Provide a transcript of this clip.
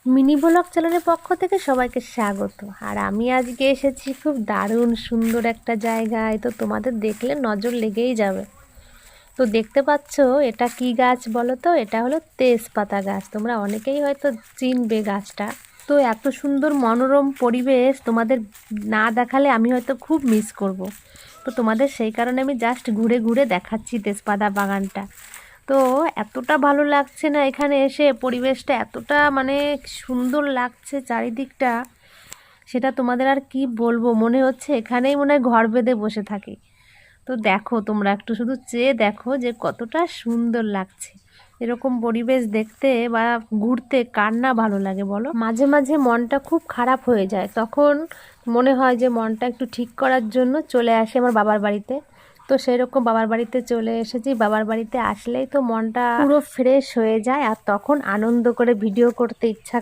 Mini blog চ্যানেলের পক্ষ থেকে সবাইকে স্বাগত। আর আমি আজকে এসেছি খুব দারুণ সুন্দর একটা জায়গায়, তো তোমাদের দেখলে নজর লেগেই যাবে। তো দেখতে পাচ্ছ এটা কি গাছ বলো তো? এটা হলো তেজপাতা গাছ। তোমরা অনেকেই হয়তো চিনবে গাছটা। তো এত সুন্দর মনোরম পরিবেশ তোমাদের না দেখালে আমি হয়তো খুব মিস করব। তো তোমাদের সেই কারণে আমি জাস্ট ঘুরে ঘুরে দেখাচ্ছি তেজপাতা বাগানটা। তো এতটা ভালো লাগছে না এখানে এসে, পরিবেশটা এতটা মানে সুন্দর লাগছে চারিদিকটা, সেটা তোমাদের আর কি বলবো। মনে হচ্ছে এখানেই মনে হয় ঘর বেঁধে বসে থাকি। তো দেখো তোমরা একটু শুধু চেয়ে দেখো যে কতটা সুন্দর লাগছে। এরকম পরিবেশ দেখতে বা ঘুরতে কার না ভালো লাগে বলো? মাঝে মাঝে মনটা খুব খারাপ হয়ে যায়, তখন মনে হয় যে মনটা একটু ঠিক করার জন্য চলে আসে আমার বাবার বাড়িতে। তো সেই রকম বাবার বাড়িতে চলে এসেছি। বাবার বাড়িতে আসলেই তো মনটা পুরো ফ্রেশ হয়ে যায়, আর তখন আনন্দ করে ভিডিও করতে ইচ্ছা